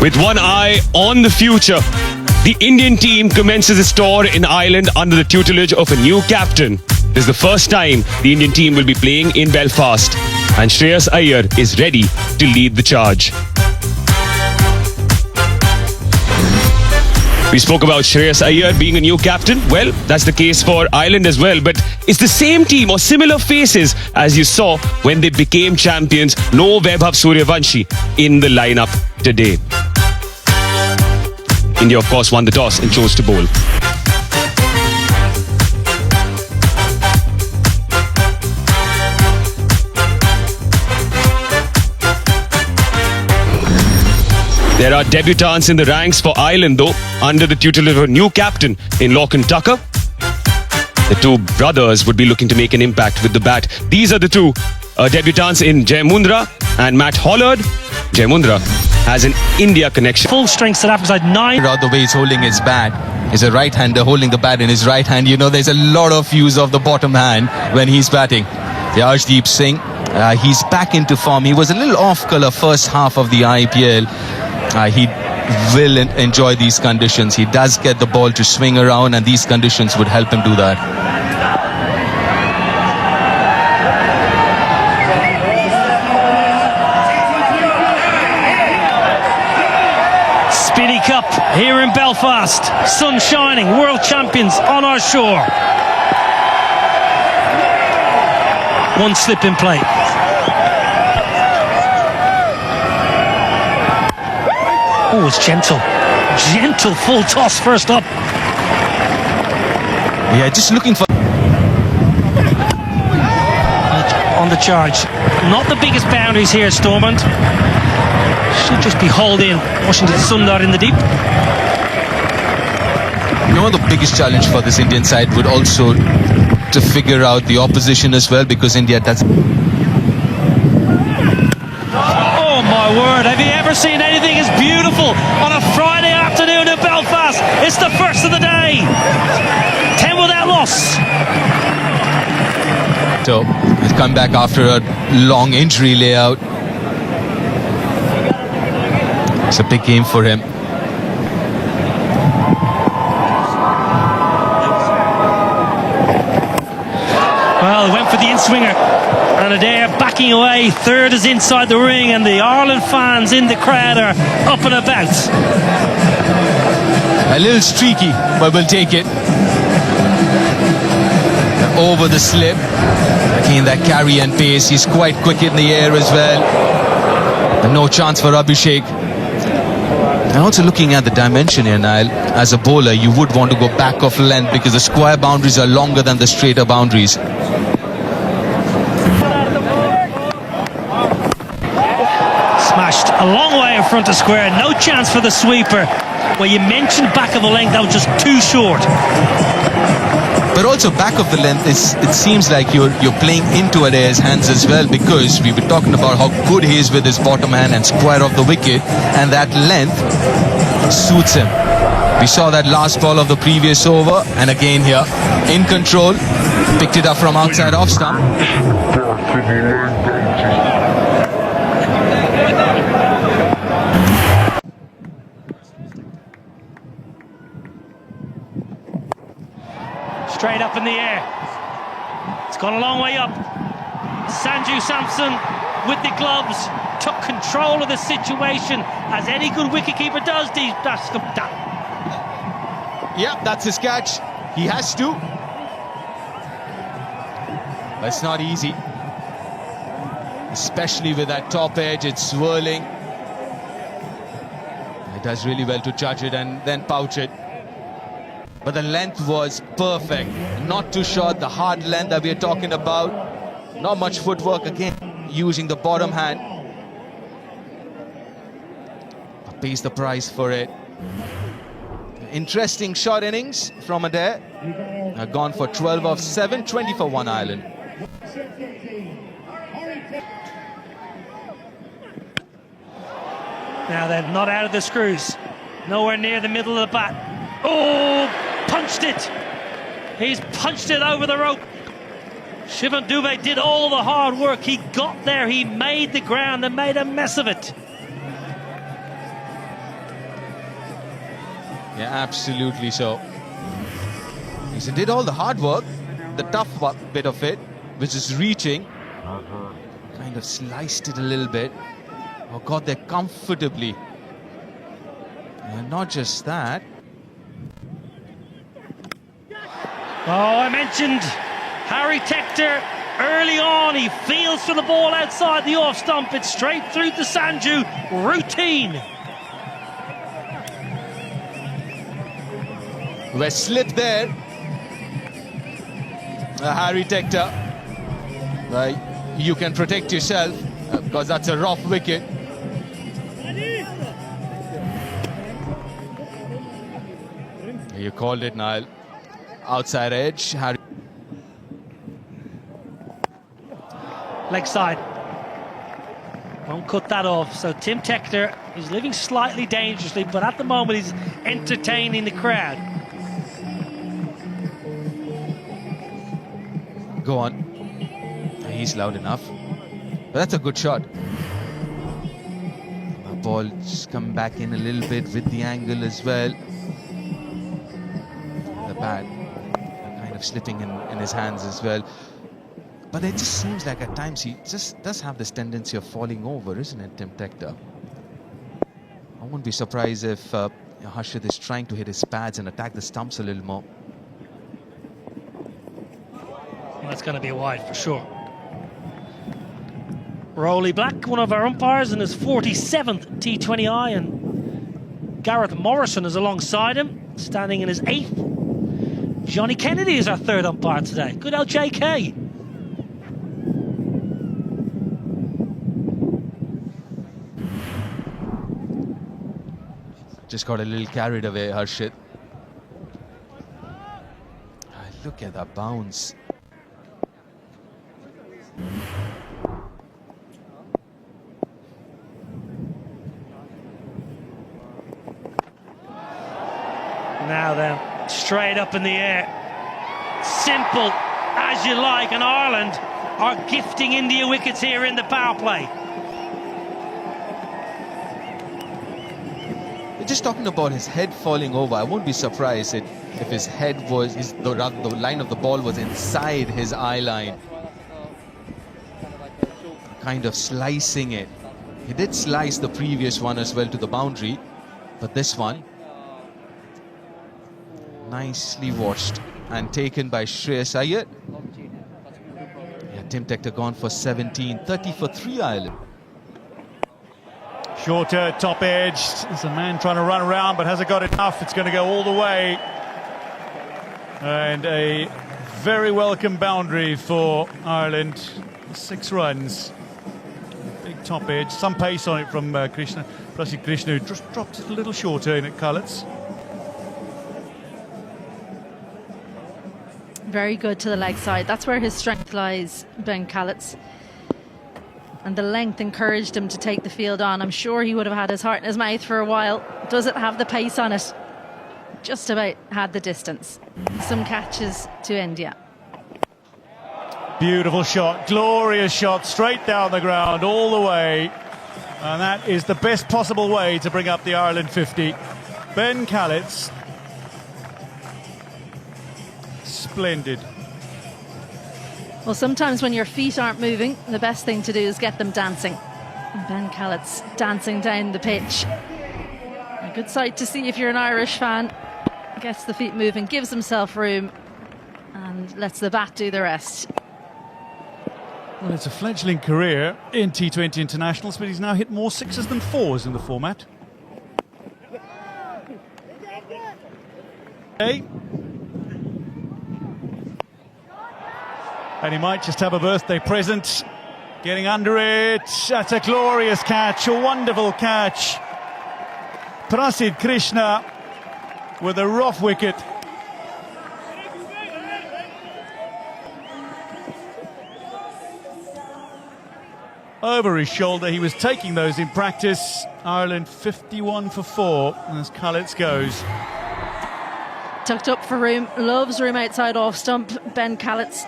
With one eye on the future, the Indian team commences its tour in Ireland under the tutelage of a new captain. This is the first time the Indian team will be playing in Belfast, and Shreyas Iyer is ready to lead the charge. We spoke about Shreyas Iyer being a new captain. Well, that's the case for Ireland as well. But it's the same team or similar faces as you saw when they became champions. No Vaibhav Suryavanshi in the lineup today. India, of course, won the toss and chose to bowl. There are debutants in the ranks for Ireland, though, under the tutelage of a new captain in Lorcan Tucker. The two brothers would be looking to make an impact with the bat. These are the two debutants in Jai Mundra and Matt Hollard. Jai Mundra has an India connection. Full strength South Africa side 9. The way he's holding his bat is a right-hander holding the bat in his right hand. You know, there's a lot of use of the bottom hand when he's batting. Arshdeep Singh, he's back into form. He was a little off-colour first half of the IPL. He will enjoy these conditions. He does get the ball to swing around, and these conditions would help him do that. Speedy Cup here in Belfast. Sun shining, world champions on our shore. One slip in play. Oh, it's gentle. Gentle full toss first up. Yeah, just looking for... On the charge. Not the biggest boundaries here, Stormont. Should just be hauled in. Washington Sundar in the deep. You know, the biggest challenge for this Indian side would also to figure out the opposition as well, because India does... Oh my word, have you ever seen anything as beautiful on a Friday afternoon in Belfast? It's the first of the day. 10 without loss. So, he's come back after a long injury layout. It's a big game for him. Well, went for the in-swinger. And Adair backing away. Third is inside the ring, and the Ireland fans in the crowd are up and about. A little streaky, but we'll take it. Over the slip. Again, that carry and pace. He's quite quick in the air as well. And no chance for Abhishek. And also looking at the dimension here, Niall, as a bowler, you would want to go back of length because the square boundaries are longer than the straighter boundaries. Smashed a long way in front of square. No chance for the sweeper. Well, you mentioned back of the length, that was just too short. But also back of the length, it seems like you're playing into Adair's hands as well, because we were talking about how good he is with his bottom hand and square off the wicket, and that length suits him. We saw that last ball of the previous over, and again here, in control, picked it up from outside off stump. Straight up in the air. It's gone a long way up. Sanju Samson with the gloves took control of the situation, as any good wicketkeeper does. Yep, that's his catch. He has to. That's not easy. Especially with that top edge, it's swirling. He does really well to judge it and then pouch it. But the length was perfect. Not too short, the hard length that we're talking about. Not much footwork again, using the bottom hand. But pays the price for it. Interesting shot innings from Adair. Gone for 12 of 7, 20 for 1 Ireland. Now they're not out of the screws. Nowhere near the middle of the bat. Oh, punched it. He's punched it over the rope. Shivan Dubé did all the hard work. He got there, he made the ground and made a mess of it. Yeah, absolutely so. He did all the hard work, the tough bit of it, which is reaching. Kind of sliced it a little bit. Oh, got there comfortably. And not just that. Oh, I mentioned Harry Tector early on. He feels for the ball outside the off stump. It's straight through to Sanju. Routine. We're slipped there. Harry Tector. You can protect yourself because that's a rough wicket. You called it, Niall. Outside edge, Harry. Leg side. Won't cut that off. So Tim Tector is living slightly dangerously, but at the moment he's entertaining the crowd. Go on. He's loud enough. But that's a good shot. The ball just come back in a little bit with the angle as well. The bat kind of slipping in his hands as well. But it just seems like at times he just does have this tendency of falling over, isn't it, Tim Tector? I wouldn't be surprised if Harshit is trying to hit his pads and attack the stumps a little more. Well, that's going to be a wide for sure. Rowley Black, one of our umpires, in his 47th T20I, and Gareth Morrison is alongside him, standing in his 8th. Johnny Kennedy is our 3rd umpire today. Good old JK. Just got a little carried away, Harshit. Look at that bounce. Now then, straight up in the air. Simple as you like, and Ireland are gifting India wickets here in the power play. We're just talking about his head falling over. I won't be surprised if his head was, the line of the ball was inside his eye line. Kind of slicing it. He did slice the previous one as well to the boundary, but this one, nicely watched and taken by Shreyas Iyer. Yeah, Tim Tector gone for 17, 30 for 3 Ireland. Shorter, top edge. There's a man trying to run around, but hasn't got enough. It's going to go all the way. And a very welcome boundary for Ireland. 6 runs. Big top edge. Some pace on it from Krishna. Prasid Krishna, who just dropped it a little shorter in at Cullets. Very good to the leg side. That's where his strength lies, Ben Callets. And the length encouraged him to take the field on. I'm sure he would have had his heart in his mouth for a while. Does it have the pace on it? Just about had the distance. Some catches to India. Beautiful shot, glorious shot, straight down the ground, all the way. And that is the best possible way to bring up the Ireland 50. Ben Callets. Splendid. Well, sometimes when your feet aren't moving, the best thing to do is get them dancing. And Ben Callets dancing down the pitch. A good sight to see if you're an Irish fan. Gets the feet moving, gives himself room, and lets the bat do the rest. Well, it's a fledgling career in T20 internationals, but he's now hit more 6s than 4s in the format. Hey. And he might just have a birthday present. Getting under it. That's a glorious catch, a wonderful catch. Prasid Krishna with a rough wicket. Over his shoulder, he was taking those in practice. Ireland 51 for 4 as Cullets goes. Tucked up for room, loves room outside off stump, Ben Callets.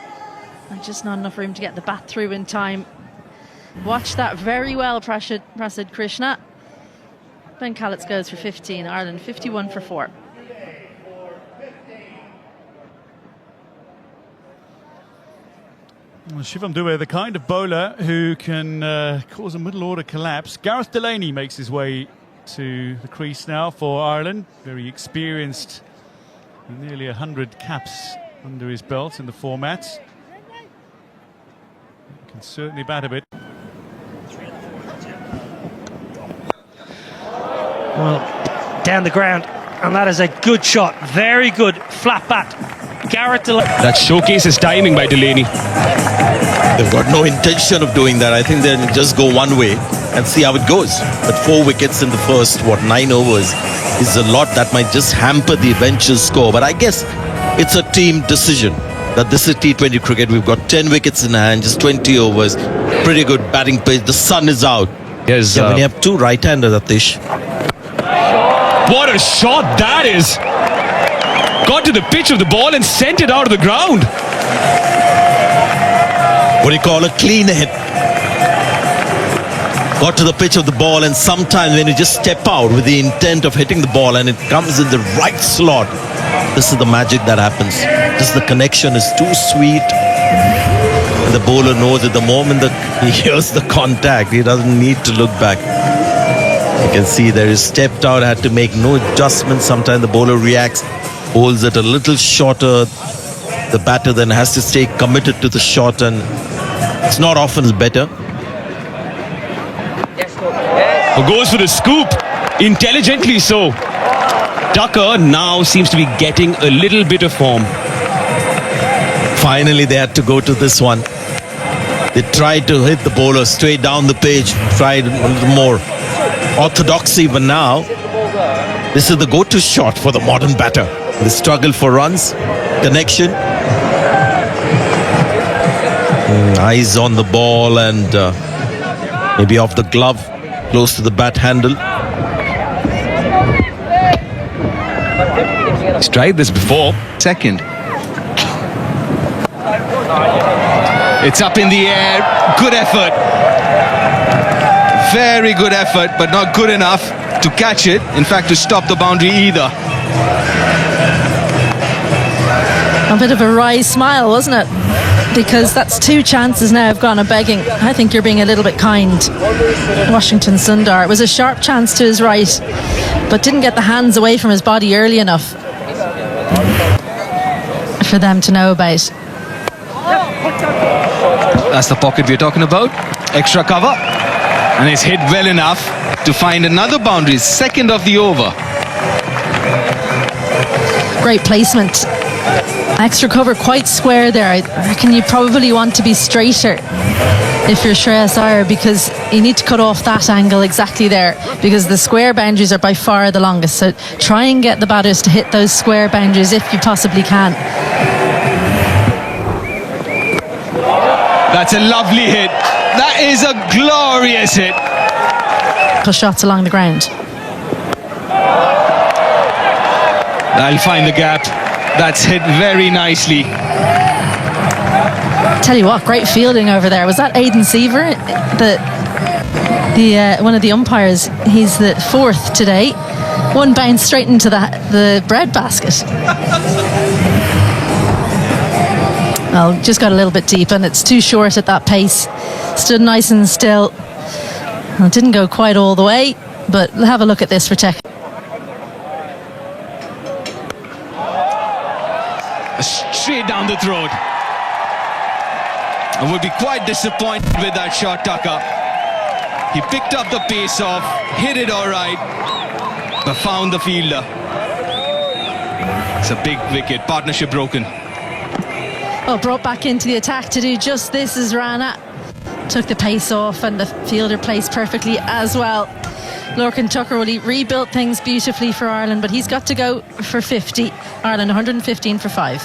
And just not enough room to get the bat through in time. Watch that very well, Prasid Krishna. Ben Callets goes for 15, Ireland 51 for 4. Well, Shivam Dube, the kind of bowler who can cause a middle order collapse. Gareth Delaney makes his way to the crease now for Ireland. Very experienced, nearly 100 caps under his belt in the format. Can certainly bat a bit. Well, down the ground, and that is a good shot. Very good flat bat. Gareth Delaney. That showcases timing by Delaney. They've got no intention of doing that. I think they'll just go one way and see how it goes. But 4 wickets in the first, 9 overs is a lot that might just hamper the eventual score. But I guess it's a team decision that this is T20 cricket. We've got 10 wickets in hand, just 20 overs. Pretty good batting pace. The sun is out. Yes, when you have 2 right-handers, Atish. What a shot that is! Got to the pitch of the ball and sent it out of the ground. What do you call a clean hit? Got to the pitch of the ball, and sometimes when you just step out with the intent of hitting the ball and it comes in the right slot, this is the magic that happens. Just the connection is too sweet. And the bowler knows at the moment that he hears the contact, he doesn't need to look back. You can see there is stepped out, had to make no adjustments. Sometimes the bowler reacts, holds it a little shorter. The batter then has to stay committed to the shot, and it's not often it's better. Goes for the scoop, intelligently so. Tucker now seems to be getting a little bit of form. Finally, they had to go to this one. They tried to hit the bowler straight down the page, tried a little more orthodoxy, but now this is the go-to shot for the modern batter. The struggle for runs, connection, eyes on the ball, and maybe off the glove, close to the bat handle. He's tried this before. Second. It's up in the air. Good effort. Very good effort, but not good enough to catch it. In fact, to stop the boundary either. A bit of a wry smile, wasn't it? Because that's 2 chances now have gone a begging. I think you're being a little bit kind, Washington Sundar. It was a sharp chance to his right, but didn't get the hands away from his body early enough for them to know about. That's the pocket we're talking about. Extra cover. And it's hit well enough to find another boundary. Second of the over. Great placement. Extra cover quite square there. I reckon you probably want to be straighter if you're Shreyas Iyer, because you need to cut off that angle exactly there, because the square boundaries are by far the longest. So try and get the batters to hit those square boundaries if you possibly can. That's a lovely hit. That is a glorious hit. Shots along the ground. That'll find the gap. That's hit very nicely. Tell you what, great fielding over there. Was that Aidan Seaver, the one of the umpires? He's the 4th today. One bounce straight into the bread basket. Well, just got a little bit deep, and it's too short at that pace. Stood nice and still. Well, it didn't go quite all the way, but have a look at this for tech. Straight down the throat. I would be quite disappointed with that shot, Tucker. He picked up the pace off, hit it all right, but found the fielder. It's a big wicket. Partnership broken. Well, brought back into the attack to do just this as Rana took the pace off, and the fielder placed perfectly as well. Lorcan Tucker, well, he rebuilt things beautifully for Ireland, but he's got to go for 50. Ireland 115 for 5.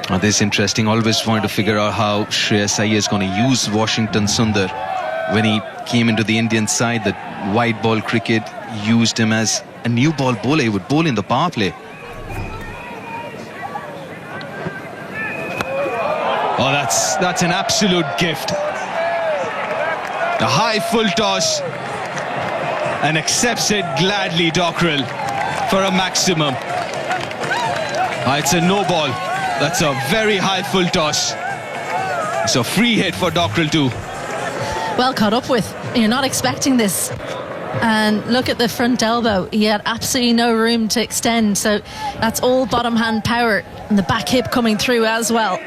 Oh, this is interesting. Always wanted to figure out how Shreyas Iyer is going to use Washington Sundar. When he came into the Indian side, the white ball cricket used him as a new ball bowler. He would bowl in the power play. Oh, that's an absolute gift. A high full toss, and accepts it gladly, Dockrell, for a maximum. It's a no ball. That's a very high full toss. It's a free hit for Dockrell too. Well caught up with. You're not expecting this. And look at the front elbow. He had absolutely no room to extend. So that's all bottom hand power. And the back hip coming through as well.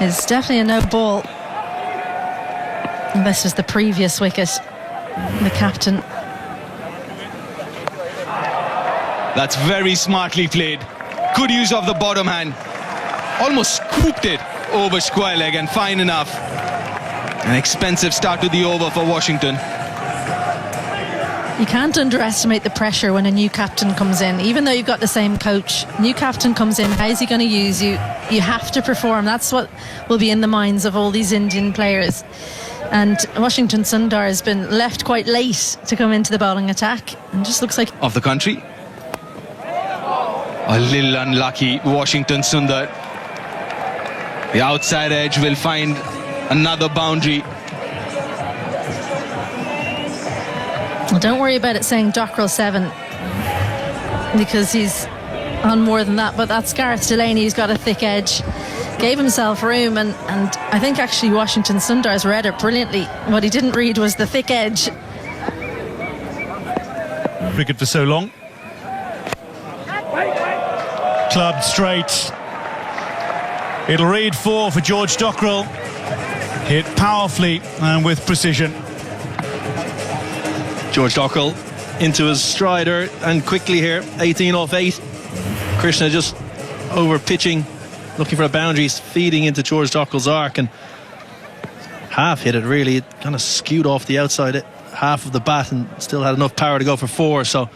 It's definitely a no ball. And this was the previous wicket. The captain. That's very smartly played. Good use of the bottom hand. Almost scooped it over square leg and fine enough. An expensive start to the over for Washington. You can't underestimate the pressure when a new captain comes in. Even though you've got the same coach, new captain comes in, how's he going to use you? You have to perform. That's what will be in the minds of all these Indian players. And Washington Sundar has been left quite late to come into the bowling attack. And just looks like... Of the country. A little unlucky, Washington Sundar. The outside edge will find another boundary. Well, don't worry about it saying Dockrell 7, because he's on more than that. But that's Gareth Delaney, who's got a thick edge. Gave himself room, and I think actually Washington Sundar's read it brilliantly. What he didn't read was the thick edge. Cricket for so long. Clubbed straight. It'll read 4 for George Dockrell. Hit powerfully and with precision. George Dockrell into his strider and quickly here, 18 off 8. Krishna just over pitching, looking for a boundary, feeding into George Dockrell's arc and half hit it really. It kind of skewed off the outside half of the bat and still had enough power to go for 4. So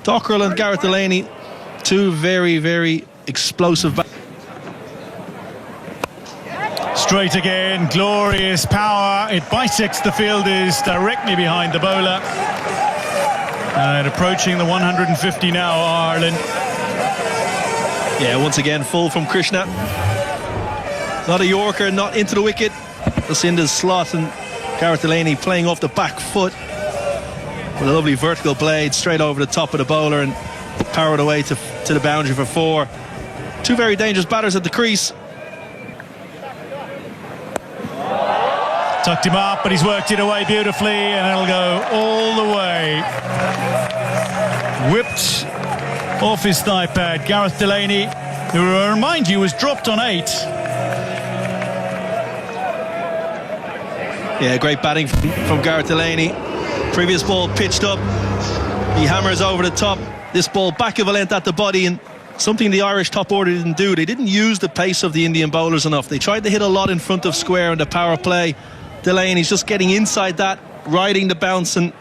Dockrell and Gareth Delaney, two very, very explosive Straight again, glorious power. It bisects the fielders directly behind the bowler. And approaching the 150 now, Ireland. Yeah, once again, full from Krishna. Not a Yorker, not into the wicket. Just in the slot, and Gareth Delaney playing off the back foot with a lovely vertical blade straight over the top of the bowler and powered away to the boundary for 4. Two very dangerous batters at the crease. Tucked him up, but he's worked it away beautifully, and it'll go all the way. Whipped off his thigh pad. Gareth Delaney, who, I remind you, was dropped on 8. Yeah, great batting from Gareth Delaney. Previous ball pitched up. He hammers over the top. This ball back of a length at the body, and something the Irish top order didn't do. They didn't use the pace of the Indian bowlers enough. They tried to hit a lot in front of square in the power play. Delaney's just getting inside that, riding the bounce and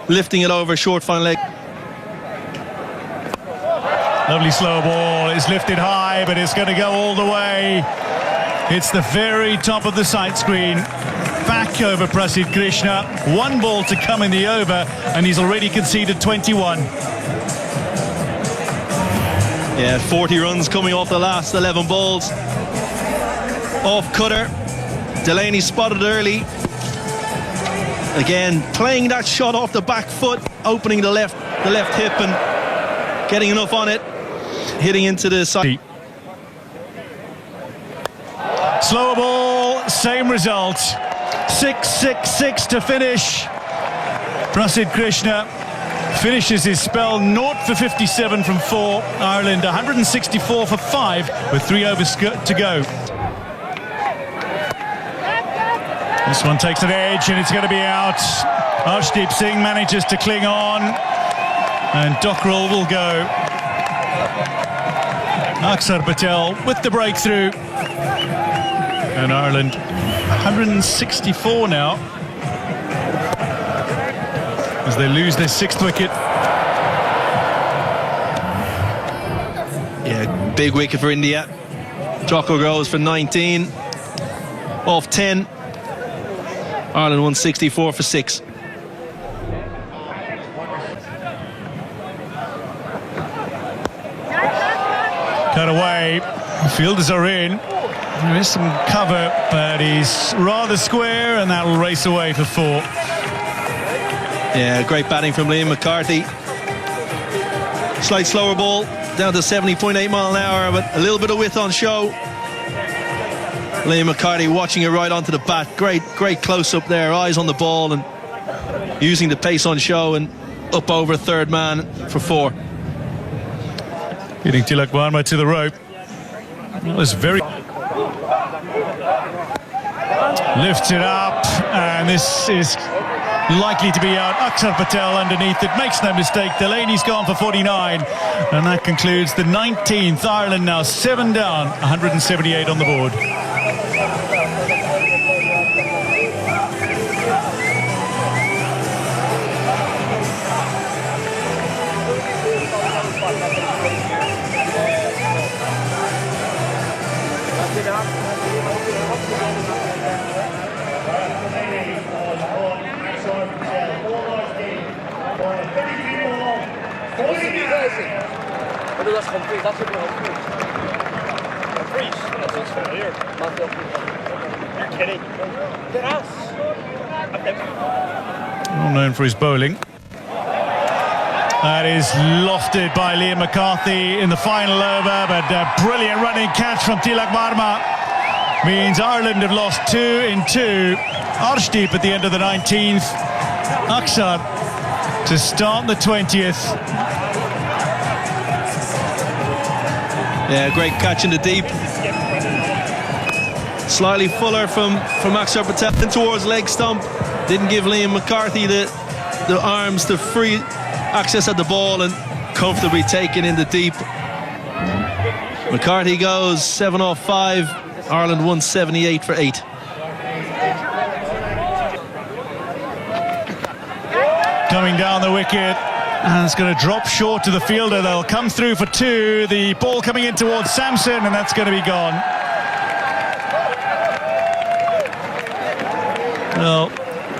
lifting it over short fine leg. Lovely slow ball. It's lifted high, but it's going to go all the way. It's the very top of the sight screen. Back over Prasidh Krishna. 1 ball to come in the over, and he's already conceded 21. Yeah, 40 runs coming off the last 11 balls. Off cutter. Delaney spotted early. Again, playing that shot off the back foot, opening the left hip and getting enough on it, hitting into the side. Slower ball, same result. 6-6-6 to finish. Prasidh Krishna finishes his spell 0 for 57 from 4. Ireland 164 for 5 with 3 overs to go. This one takes an edge and it's going to be out. Arshdeep Singh manages to cling on, and Dockrell will go. Aksar Patel with the breakthrough. And Ireland 164 now as they lose their 6th wicket. Yeah, big wicket for India. Dockrell goes for 19 off 10. Ireland 164 for 6. Cut away. The fielders are in. There is some cover, but he's rather square, and that will race away for 4. Yeah, great batting from Liam McCarthy. Slight slower ball, down to 70.8 mile an hour, but a little bit of width on show. Liam McCarthy watching it right onto the bat. Great close up there, eyes on the ball and using the pace on show and up over third man for 4. Getting Tilak Varma to the rope. That was very... Lifts it up, and this is likely to be out. Akshar Patel underneath it, makes no mistake. Delaney's gone for 49, and that concludes the 19th. Ireland now 7 down, 178 on the board. Well known for his bowling. That is lofted by Liam McCarthy in the final over, but a brilliant running catch from Tilak Varma means Ireland have lost 2 in 2. Arshdeep at the end of the 19th. Akshar to start the 20th. Yeah, great catch in the deep. Slightly fuller from Akshar Patel in towards leg stump. Didn't give Liam McCarthy the arms to free access at the ball and comfortably taken in the deep. McCarthy goes 7 off 5. Ireland 178 for 8. Coming down the wicket, and it's going to drop short to the fielder. They'll come through for 2. The ball coming in towards Samson, and that's going to be gone. Well,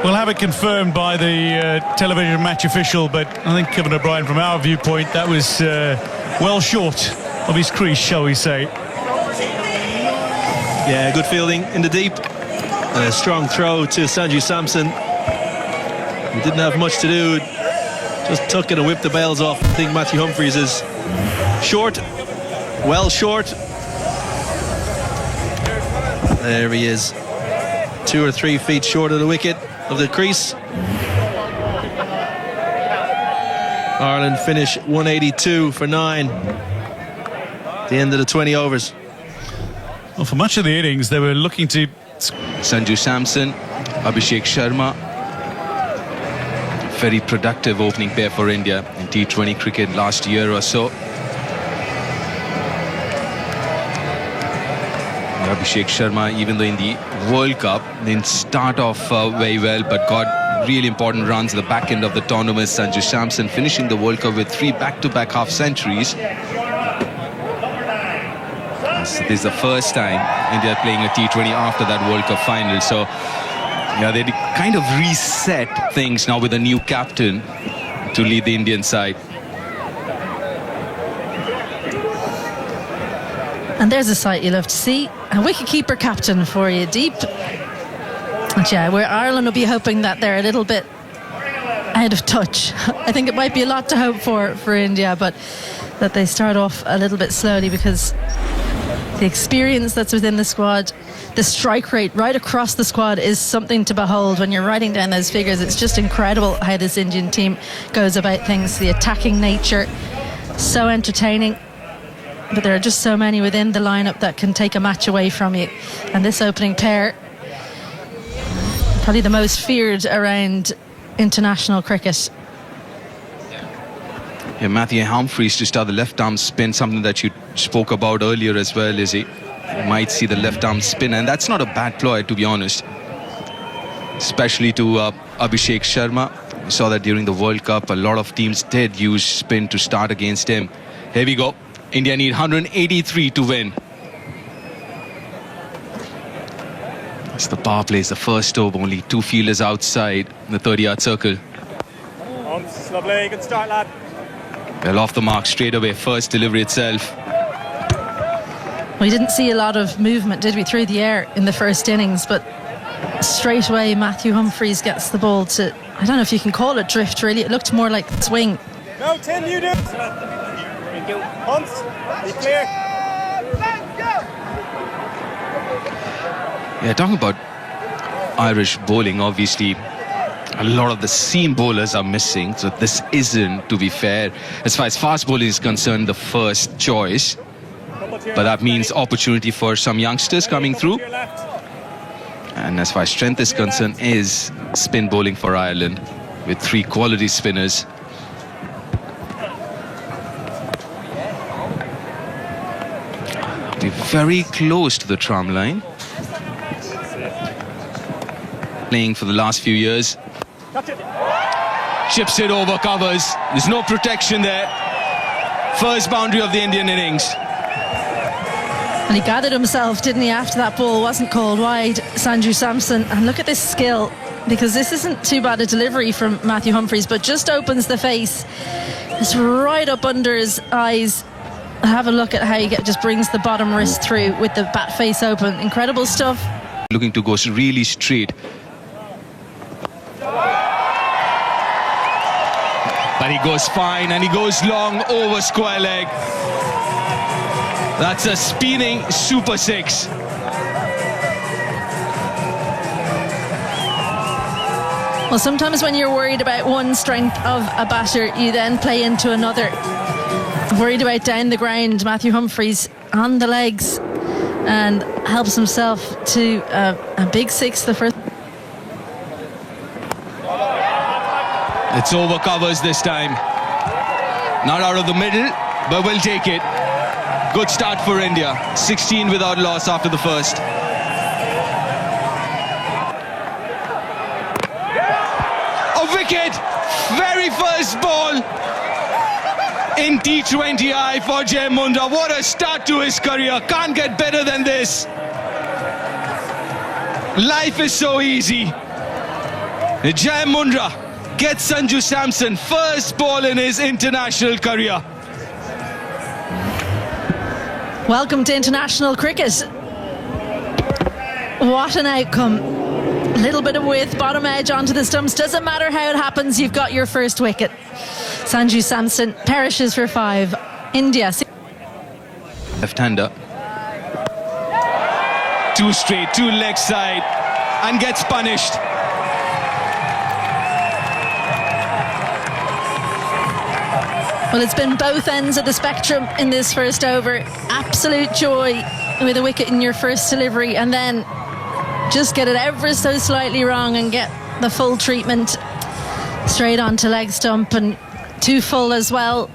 we'll have it confirmed by the television match official, but I think Kevin O'Brien, from our viewpoint, that was well short of his crease, shall we say. Yeah, good fielding in the deep. A strong throw to Sanju Samson. He didn't have much to do. Just took it and whipped the bails off. I think Matthew Humphries is short. Well short. There he is. 2 or 3 feet short of the wicket, of the crease. Ireland finish 182 for 9. The end of the 20 overs. Well, for much of the innings, they were looking to... Sanju Samson, Abhishek Sharma. Very productive opening pair for India in T20 cricket last year or so. Abhishek Sharma, even though in the World Cup didn't start off very well, but got really important runs at the back end of the tournament. Sanju Samson finishing the World Cup with 3 back-to-back half-centuries. This is the first time India are playing a T20 after that World Cup final. So, yeah, they kind of reset things now with a new captain to lead the Indian side. And there's a sight you love to see. A wicketkeeper captain for you, Deep. And yeah, where Ireland will be hoping that they're a little bit out of touch. I think it might be a lot to hope for India, but that they start off a little bit slowly, because the experience that's within the squad, the strike rate right across the squad is something to behold. When you're writing down those figures, it's just incredible how this Indian team goes about things. The attacking nature, so entertaining. But there are just so many within the lineup that can take a match away from you. And this opening pair, probably the most feared around international cricket. Yeah, Matthew Humphries to start the left arm spin, something that you spoke about earlier as well, Izzy. You might see the left arm spin, and that's not a bad ploy, to be honest. Especially to Abhishek Sharma. We saw that during the World Cup, a lot of teams did use spin to start against him. Here we go. India need 183 to win. It's the power play, it's the first over, only 2 fielders outside the 30-yard circle. It's lovely, good start, lad. Well, off the mark straight away, first delivery itself. We didn't see a lot of movement, did we, through the air in the first innings, but straight away Matthew Humphries gets the ball to, I don't know if you can call it drift, really. It looked more like swing. No, Tim, you do. Thank you. Hunts, be clear. Yeah, talking about Irish bowling, obviously a lot of the seam bowlers are missing, so this isn't, to be fair, as far as fast bowling is concerned, the first choice. But that means opportunity for some youngsters coming through. And as far as strength is concerned, is spin bowling for Ireland with 3 quality spinners. We're very close to the tram line. Playing for the last few years. Chips it over covers. There's no protection there. First boundary of the Indian innings. And he gathered himself, didn't he, after that ball wasn't called wide, Sanju Samson. And look at this skill, because this isn't too bad a delivery from Matthew Humphries, but just opens the face. It's right up under his eyes. Have a look at how he just brings the bottom wrist through with the bat face open. Incredible stuff. Looking to go really straight. But he goes fine, and he goes long over square leg. That's a spinning super 6. Well, sometimes when you're worried about one strength of a batter, you then play into another. Worried about down the ground, Matthew Humphries on the legs and helps himself to a big 6 the first. It's over covers this time. Not out of the middle, but we'll take it. Good start for India. 16 without loss after the first. A wicket! Very first ball in T20I for Jai Mundra. What a start to his career. Can't get better than this. Life is so easy. Jai Mundra gets Sanju Samson first ball in his international career. Welcome to international cricket. What an outcome. A little bit of width, bottom edge onto the stumps. Doesn't matter how it happens, you've got your first wicket. Sanju Samson perishes for 5. India. Left-hander. 2 straight, 2 leg side, and gets punished. Well, it's been both ends of the spectrum in this first over. Absolute joy with a wicket in your first delivery, and then just get it ever so slightly wrong and get the full treatment straight onto leg stump, and too full as well.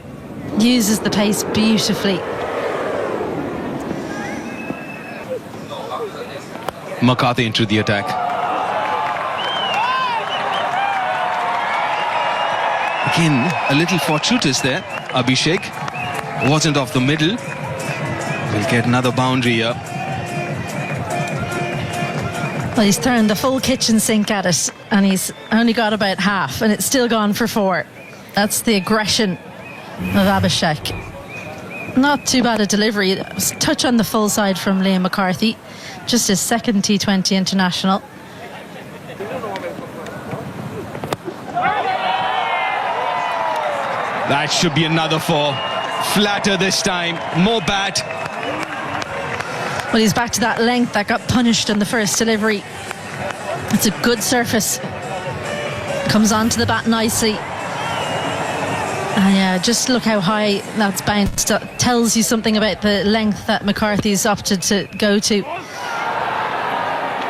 Uses the pace beautifully. McCarthy into the attack. Again, a little fortuitous there. Abhishek wasn't off the middle. We'll get another boundary here. Well, he's thrown the full kitchen sink at it, and he's only got about half, and it's still gone for 4. That's the aggression of Abhishek. Not too bad a delivery. It was a touch on the full side from Liam McCarthy. Just his second T20 international. That should be another 4. Flatter this time, more bat. Well, he's back to that length that got punished in the first delivery. It's a good surface. Comes onto the bat nicely. And yeah, just look how high that's bounced. That tells you something about the length that McCarthy's opted to go to.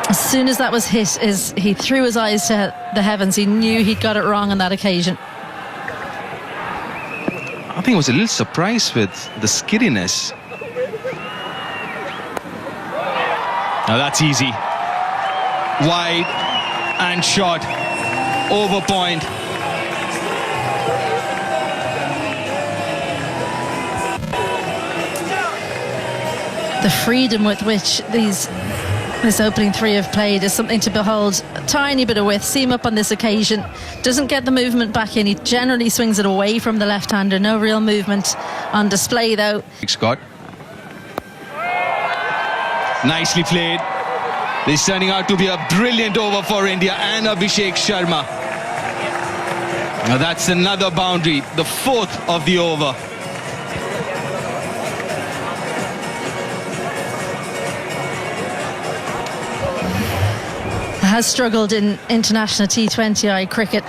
As soon as that was hit, he threw his eyes to the heavens. He knew he'd got it wrong on that occasion. I think I was a little surprised with the skiddiness. Now that's easy. Wide and short. Over point. The freedom with which this opening 3 have played is something to behold. A tiny bit of width, seam up on this occasion. Doesn't get the movement back in. He generally swings it away from the left-hander. No real movement on display though. Scott. Nicely played. This is turning out to be a brilliant over for India and Abhishek Sharma. Now that's another boundary, the 4th of the over. has struggled in international T20I cricket.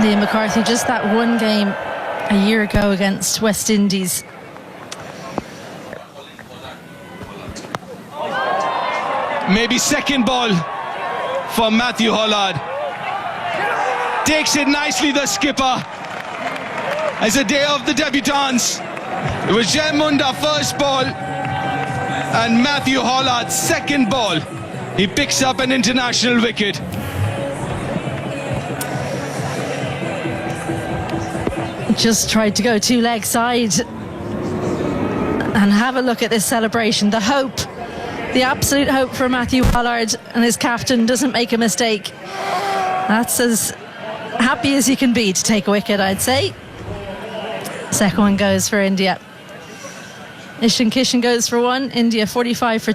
Liam McCarthy, just that one game a year ago against West Indies. Maybe second ball for Matthew Hollard. Takes it nicely, the skipper. As a day of the debutants, it was Jay Munda first ball and Matthew Hollard second ball. He picks up an international wicket. Just tried to go two leg side. And have a look at this celebration. The hope, the absolute hope for Matthew Hollard, and his captain doesn't make a mistake. That's as happy as you can be to take a wicket, I'd say. Second one goes for India. Ishan Kishan goes for one. India 45 for 2.